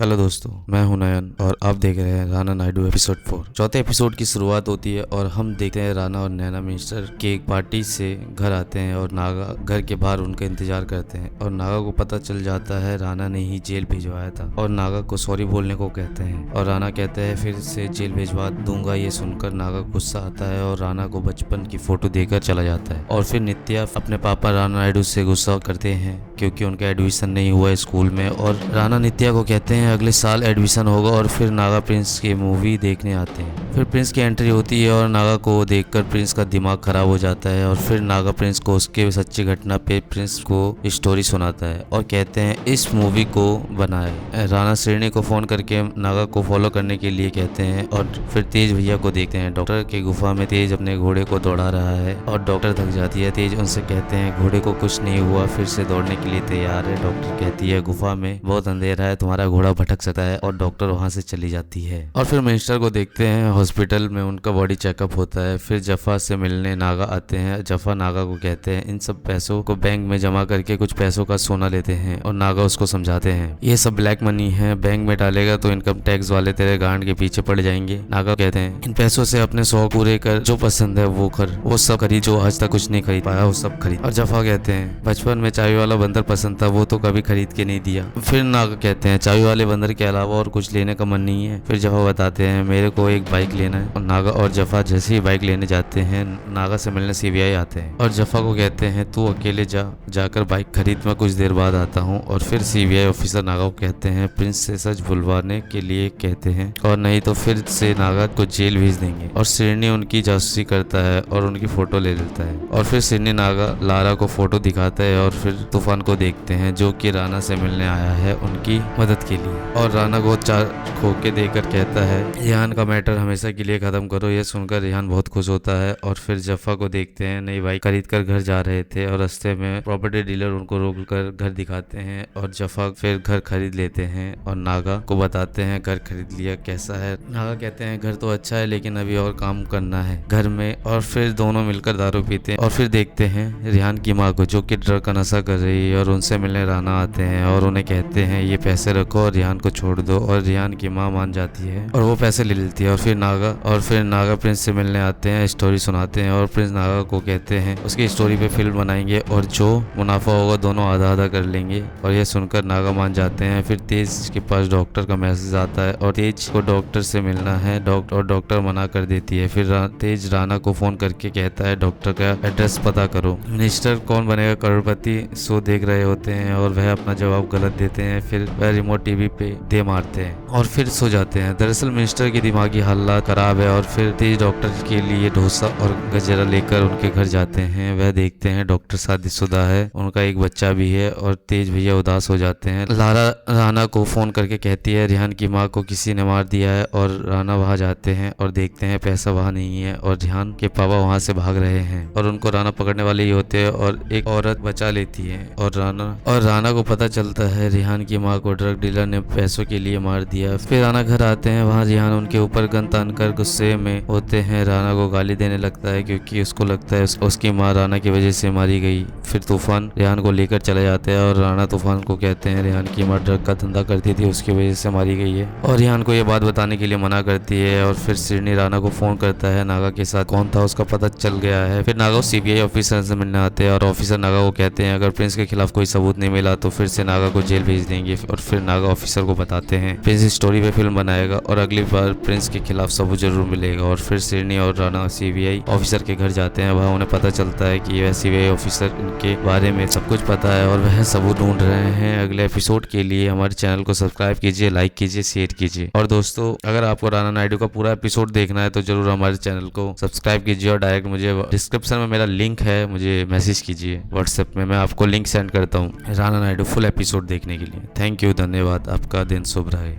Hello दोस्तों, मैं हूं नयन और आप देख रहे हैं राणा नायडू एपिसोड 4। चौथे एपिसोड की शुरुआत होती है और हम देखते हैं राणा और नैना मिनिस्टर के एक पार्टी से घर आते हैं और नागा घर के बाहर उनका इंतजार करते हैं और नागा को पता चल जाता है राणा ने ही जेल भिजवाया था और नागा को सॉरी बोलने को कहते हैं और राणा कहता है फिर से जेल भिजवा दूंगा। ये सुनकर नागा गुस्सा आता है और राणा को बचपन की फोटो देकर चला जाता है। और फिर नित्या अपने पापा राणा नायडू से गुस्सा करते हैं क्योंकि उनका एडमिशन नहीं हुआ है स्कूल में और राणा नित्या को कहते हैं अगले साल एडमिशन होगा। और फिर नागा प्रिंस की मूवी देखने आते हैं। फिर प्रिंस की एंट्री होती है और नागा को देखकर प्रिंस का दिमाग खराब हो जाता है और फिर नागा प्रिंस को उसके सच्ची घटना पे प्रिंस को स्टोरी सुनाता है और कहते हैं इस मूवी को बनाए। राणा श्रेणी को फोन करके नागा को फॉलो करने के लिए कहते हैं और फिर तेज भैया को देखते हैं। डॉक्टर की गुफा में तेज अपने घोड़े को दौड़ा रहा है और डॉक्टर थक जाती है। तेज उनसे कहते हैं घोड़े को कुछ नहीं हुआ, फिर से दौड़ने के लिए तैयार है। डॉक्टर कहती है गुफा में बहुत अंधेरा है, तुम्हारा घोड़ा भटक सकता है और डॉक्टर वहां से चली जाती है। और फिर मिनिस्टर को देखते हैं हॉस्पिटल में, उनका बॉडी चेकअप होता है। फिर जफा से मिलने नागा आते हैं। जफा नागा को कहते हैं इन सब पैसों को बैंक में जमा करके कुछ पैसों का सोना लेते हैं और नागा उसको समझाते हैं ये सब ब्लैक मनी है, बैंक में डालेगा तो इनकम टैक्स वाले तेरे गांड के पीछे पड़ जाएंगे। नागा कहते हैं इन पैसों से अपने शौक पूरे कर, जो पसंद है वो सब खरीद, जो आज तक कुछ नहीं खरीद पाया वो सब खरीद। और जफा कहते हैं बचपन में चाय वाला बंदर पसंद था, वो तो कभी खरीद के नहीं दिया। फिर नागा कहते हैं चाय वाले बंदर के अलावा और कुछ लेने का मन नहीं है। फिर जफा बताते हैं मेरे को एक बाइक लेना है और नागा और जफा जैसे ही बाइक लेने जाते हैं नागा से मिलने सीबीआई आते हैं और जफा को कहते हैं तू अकेले जाकर बाइक खरीद, मैं कुछ देर बाद आता हूँ। और फिर सीबीआई ऑफिसर नागा को कहते हैं प्रिंस से सच बुलवाने के लिए कहते हैं और नहीं तो फिर से नागा को जेल भेज देंगे। और सिरनी उनकी जासूसी करता है और उनकी फोटो ले लेता है और फिर सिरनी नागा लारा को फोटो दिखाता है और फिर तूफान को देखते हैं जो कि राणा से मिलने आया है उनकी मदद के लिए। और राणा को चार खोके देकर कहता है रेहान का मैटर हमेशा के लिए खत्म करो। यह सुनकर रेहान बहुत खुश होता है। और फिर जफा को देखते हैं नई बाइक खरीद कर घर जा रहे थे और रास्ते में प्रॉपर्टी डीलर उनको रोक कर घर दिखाते हैं और जफा फिर घर खरीद लेते हैं और नागा को बताते हैं घर खरीद लिया, कैसा है। नागा कहते हैं घर तो अच्छा है लेकिन अभी और काम करना है घर में। और फिर दोनों मिलकर दारू पीते हैं और फिर देखते हैं रेहान की माँ को जो कि ड्रग का नशा कर रही है और उनसे मिलने राणा आते हैं और उन्हें कहते हैं ये पैसे रखो और रेहान को छोड़ दो। और रेहान की माँ मान जाती है और वो पैसे ले लेती है। और फिर नागा प्रिंस से मिलने आते हैं, स्टोरी सुनाते हैं और प्रिंस नागा को कहते हैं उसकी स्टोरी पे फिल्म बनाएंगे और जो मुनाफा होगा दोनों आधा आधा कर लेंगे। और ये सुनकर नागा मान जाते हैं। फिर तेज के पास डॉक्टर का मैसेज आता है और तेज को डॉक्टर से मिलना है और डॉक्टर मना कर देती है। फिर तेज राणा को फोन करके कहता है डॉक्टर का एड्रेस पता करो। मिनिस्टर कौन बनेगा करोड़पति शो देख रहे होते हैं और वह अपना जवाब गलत देते हैं। फिर वह रिमोट टीवी पे दे मारते हैं और फिर सो जाते हैं। दरअसल मिनिस्टर की दिमागी हालत खराब है और फिर तेज डॉक्टर के लिए डोसा और गजरा लेकर उनके घर जाते हैं। वह देखते हैं डॉक्टर शादीशुदा है, उनका एक बच्चा भी है और तेज भैया उदास हो जाते हैं। लारा राणा को फोन करके कहती है रेहान की माँ को किसी ने मार दिया है और राणा वहां जाते हैं और देखते हैं पैसा वहां नहीं है और रेहान के पापा वहां से भाग रहे हैं और उनको राणा पकड़ने वाले ही होते हैं और एक औरत बचा लेती है। और राणा को पता चलता है रेहान की माँ को ड्रग डीलर ने पैसों के लिए मार दिया। फिर राणा घर आते हैं, वहाँ रेहान उनके ऊपर गन तानकर गुस्से में होते हैं। राणा को गाली देने लगता है क्योंकि उसको लगता है उसकी माँ राणा की वजह से मारी गई। फिर तूफान रेहान को लेकर चले जाते हैं और राणा तूफान को कहते हैं रेहान की माँ ड्रग का धंधा करती थी, उसकी वजह से मारी गई है। और रेहान को ये बात बताने के लिए मना करती है। और फिर सिरनी राणा को फोन करता है नागा के साथ कौन था उसका पता चल गया है। फिर नागा सीबीआई ऑफिसर से मिलने आते हैं और ऑफिसर नागा को कहते हैं अगर प्रिंस के खिलाफ कोई सबूत नहीं मिला तो फिर से नागा को जेल भेज देंगे। और फिर नागा ऑफिसर को बताते हैं प्रिंस स्टोरी पे फिल्म बनाएगा और अगली बार प्रिंस के खिलाफ सबूत जरूर मिलेगा। और फिर सिरनी और राणा सीबीआई ऑफिसर के घर जाते हैं। वहाँ उन्हें पता चलता है कि वह सीबीआई ऑफिसर इनके बारे में सब कुछ पता है और वह सबूत ढूंढ रहे हैं। अगले एपिसोड के लिए हमारे चैनल को सब्सक्राइब कीजिए, लाइक कीजिए, शेयर कीजिए। और दोस्तों अगर आपको राणा नायडू का पूरा एपिसोड देखना है तो जरूर हमारे चैनल को सब्सक्राइब कीजिए और डायरेक्ट मुझे डिस्क्रिप्शन में मेरा लिंक है, मुझे मैसेज कीजिए व्हाट्सएप में, मैं आपको लिंक सेंड करता हूँ राणा नायडू फुल एपिसोड देखने के लिए। थैंक यू, धन्यवाद, आपका दिन शुभ रहे।